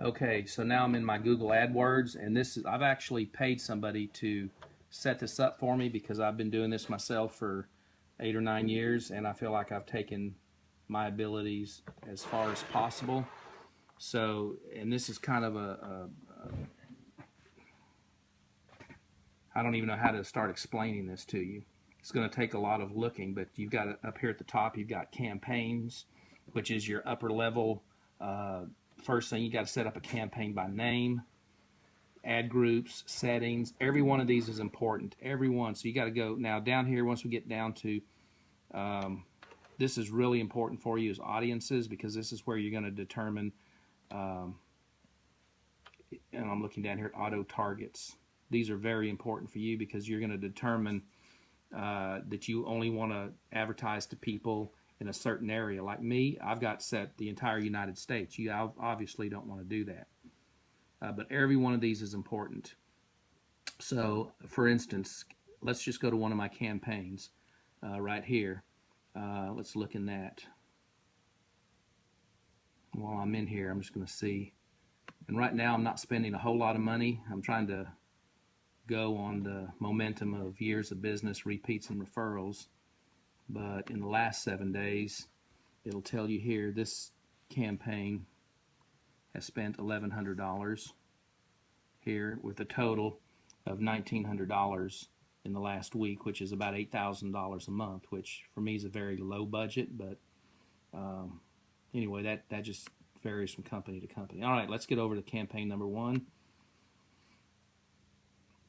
Okay, so now I'm in my Google AdWords, and I've actually paid somebody to set this up for me because I've been doing this myself for 8 or 9 years, and I feel like I've taken my abilities as far as possible. So, and this is kind of I don't even know how to start explaining this to you. It's going to take a lot of looking, but you've got up here at the top, you've got campaigns, which is your upper level. First thing, you got to set up a campaign by name, ad groups, settings. Every one of these is important. Every one. So you got to go now down here. Once we get down to this is really important for you as audiences, because this is where you're going to determine. And I'm looking down here at auto targets. These are very important for you because you're going to determine that you only want to advertise to people in a certain area. Like me, I've got set the entire United States. You obviously don't want to do that. But every one of these is important. So, for instance, let's just go to one of my campaigns right here. Let's look in that. While I'm in here, I'm just going to see. And right now, I'm not spending a whole lot of money. I'm trying to go on the momentum of years of business, repeats, and referrals. But in the last 7 days, it'll tell you here, this campaign has spent $1,100 here with a total of $1,900 in the last week, which is about $8,000 a month, which for me is a very low budget. But anyway, that just varies from company to company. All right, let's get over to campaign number one.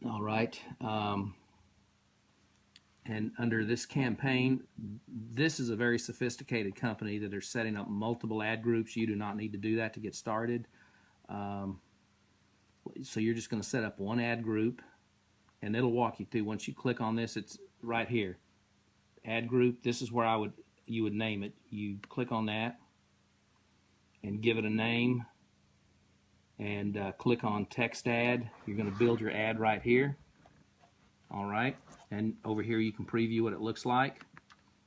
All right. And under this campaign, this is a very sophisticated company that are setting up multiple ad groups. You do not need to do that to get started. So you're just going to set up one ad group, and it'll walk you through. Once you click on this, it's right here. Ad group, this is where you would name it. You click on that and give it a name, and click on text ad. You're going to build your ad right here. All right, and over here you can preview what it looks like.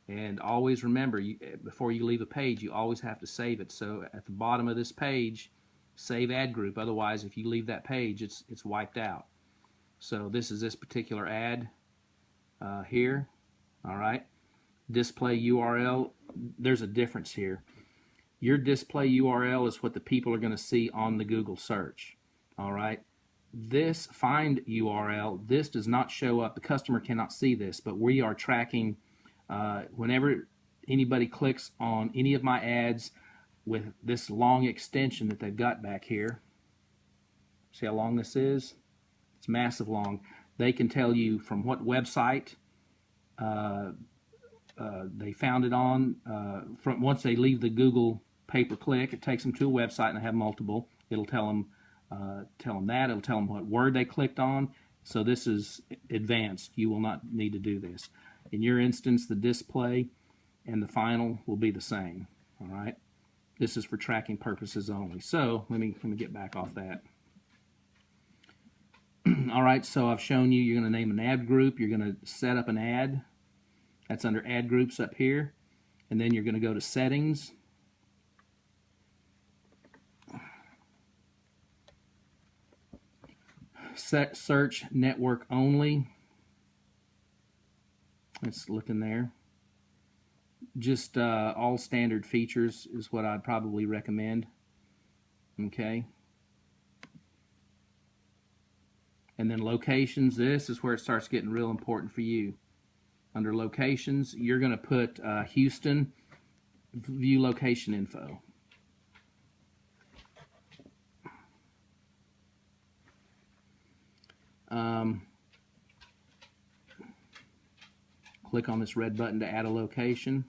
And always remember, before you leave a page, you always have to save it. So at the bottom of this page, save ad group. Otherwise, if you leave that page, it's wiped out. So this is this particular ad here. All right, display URL. There's a difference here. Your display URL is what the people are going to see on the Google search. All right. This find URL, this does not show up. The customer cannot see this, but we are tracking whenever anybody clicks on any of my ads with this long extension that they've got back here. See how long this is? It's massive long. They can tell you from what website they found it on. From once they leave the Google pay-per-click, it takes them to a website, and they have multiple. It'll tell them that. It'll tell them what word they clicked on. So this is advanced. You will not need to do this. In your instance, the display and the final will be the same. All right. This is for tracking purposes only. So let me get back off that. All right. So I've shown you. You're going to name an ad group. You're going to set up an ad. That's under ad groups up here, and then you're going to go to settings. Set search network only. Let's look in there. Just all standard features is what I'd probably recommend. Okay. And then locations. This is where it starts getting real important for you. Under locations, you're going to put Houston, view location info. Click on this red button to add a location.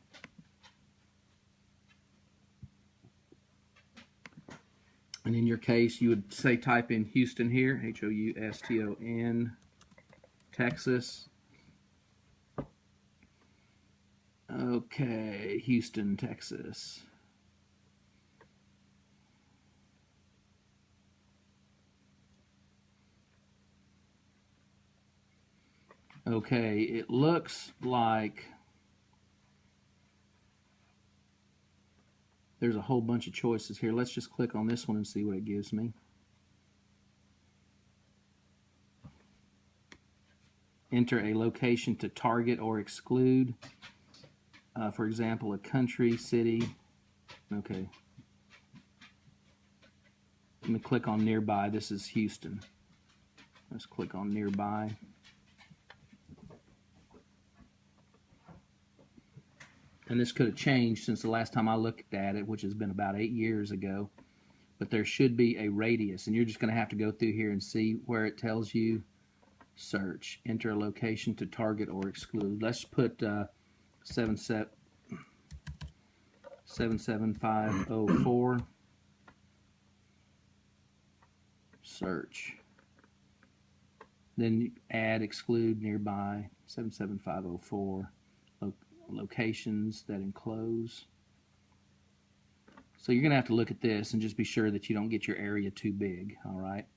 And in your case, you would say type in Houston here, Houston, Texas. Okay, Houston, Texas. Okay, it looks like There's a whole bunch of choices here. Let's just click on this one and see what it gives me. Enter a location to target or exclude. For example, a country, city. Okay. Let me click on nearby. This is Houston. Let's click on nearby. And this could have changed since the last time I looked at it, which has been about 8 years ago. But there should be a radius, and you're just going to have to go through here and see where it tells you search. Enter a location to target or exclude. Let's put 77504. Search. Then add, exclude, nearby, 77504. Locations that enclose. So you're going to have to look at this and just be sure that you don't get your area too big, all right?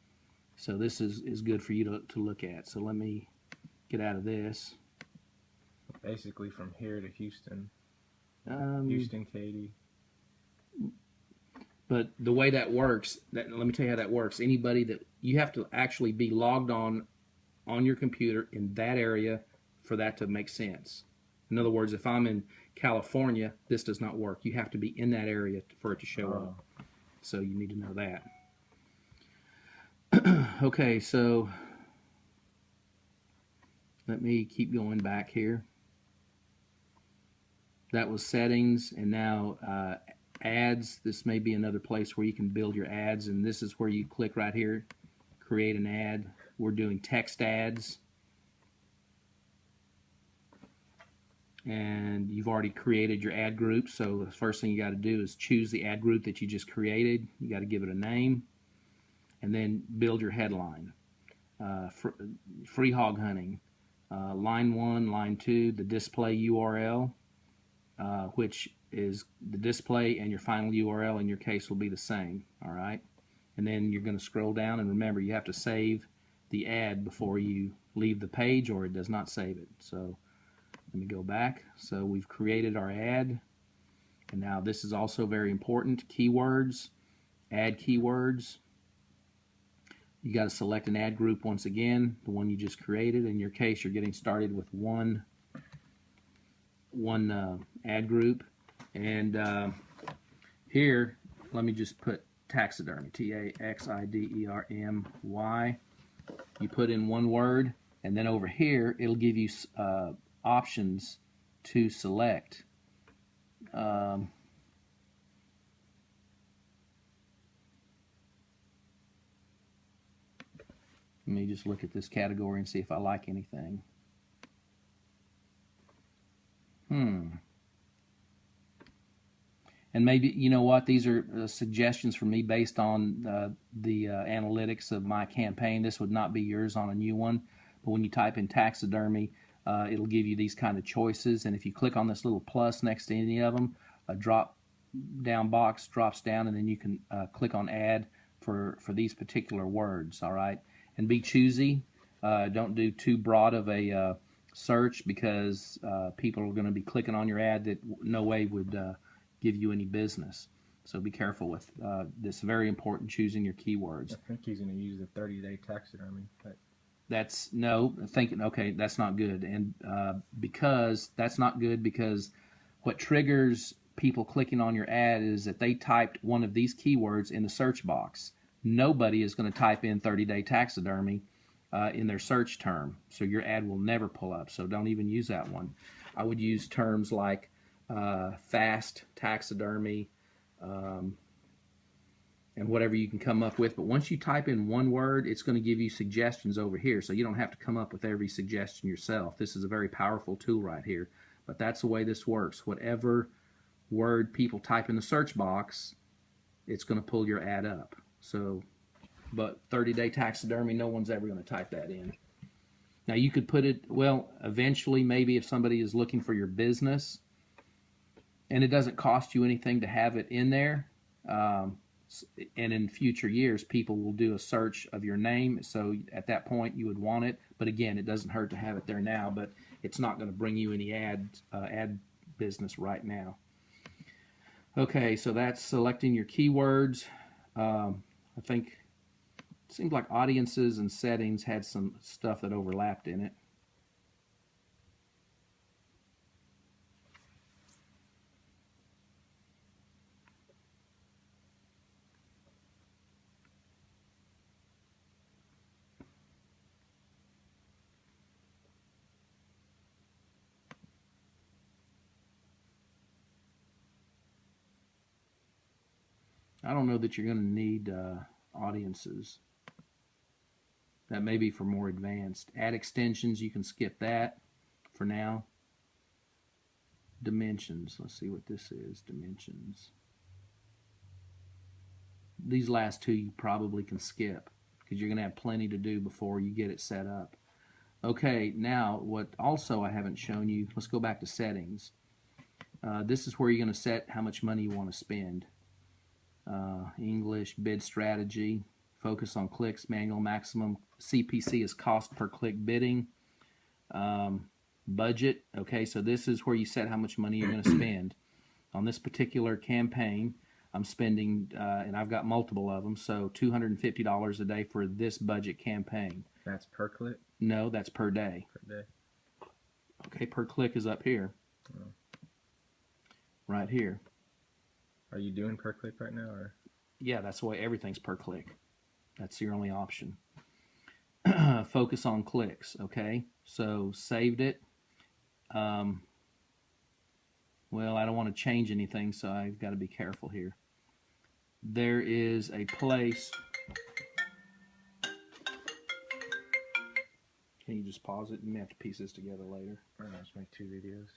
So this is good for you to look at. So let me get out of this. Basically from here to Houston. Houston, Katy. But the way that works, let me tell you how that works. Anybody that you have to actually be logged on your computer in that area for that to make sense. In other words, if I'm in California, this does not work. You have to be in that area for it to show up. So you need to know that. Okay, so let me keep going back here. That was settings, and now ads. This may be another place where you can build your ads, and this is where you click right here, create an ad. We're doing text ads. And you've already created your ad group, so the first thing you got to do is choose the ad group that you just created. You got to give it a name, and then build your headline. Free hog hunting, line 1, line 2, the display URL, which is the display, and your final URL in your case will be the same, all right? And then you're going to scroll down, and remember, you have to save the ad before you leave the page, or it does not save it. So let me go back. So we've created our ad, and now this is also very important. Keywords, add keywords. You got to select an ad group once again, the one you just created. In your case, you're getting started with one ad group, and here, let me just put taxidermy, taxidermy. You put in one word, and then over here, it'll give you options to select. Let me just look at this category and see if I like anything. And maybe, you know what, these are suggestions from me based on the analytics of my campaign. This would not be yours on a new one, but when you type in taxidermy, it'll give you these kind of choices, and if you click on this little plus next to any of them, a drop down box drops down, and then you can click on add for these particular words, all right? And be choosy. Don't do too broad of a search, because people are going to be clicking on your ad that no way would give you any business. So be careful with this. Very important, choosing your keywords. I think he's going to use the 30-day taxidermy. But that's no thinking. Okay, that's not good, and because that's not good, because what triggers people clicking on your ad is that they typed one of these keywords in the search box. Nobody is going to type in 30-day taxidermy in their search term, so your ad will never pull up. So don't even use that one. I would use terms like fast taxidermy, and whatever you can come up with. But once you type in one word, it's going to give you suggestions over here, so you don't have to come up with every suggestion yourself. This is a very powerful tool right here, but that's the way this works. Whatever word people type in the search box, it's going to pull your ad up. So, but 30-day taxidermy, no one's ever going to type that in. Now you could put it, well, eventually maybe if somebody is looking for your business, and it doesn't cost you anything to have it in there, and in future years people will do a search of your name, so at that point you would want it. But again, it doesn't hurt to have it there now, but it's not going to bring you any ad business right now. Okay, so that's selecting your keywords. I think it seems like audiences and settings had some stuff that overlapped in it. I don't know that you're going to need audiences. That may be for more advanced. Add extensions, you can skip that for now. Dimensions, let's see what this is. Dimensions. These last two you probably can skip because you're going to have plenty to do before you get it set up. Okay, now what also I haven't shown you, let's go back to settings. This is where you're going to set how much money you want to spend. English, bid strategy, focus on clicks, manual maximum. CPC is cost per click bidding. Budget, okay, so this is where you set how much money you're going to spend. On this particular campaign, I'm spending, and I've got multiple of them, so $250 a day for this budget campaign. That's per click? No, that's per day. Per day. Okay, per click is up here. Oh. Right here. Are you doing per click right now, or? Yeah, that's the way everything's per click. That's your only option. Focus on clicks, okay? So saved it. Well, I don't want to change anything, so I've got to be careful here. There is a place. Can you just pause it? You may have to piece this together later. I'll just make 2 videos.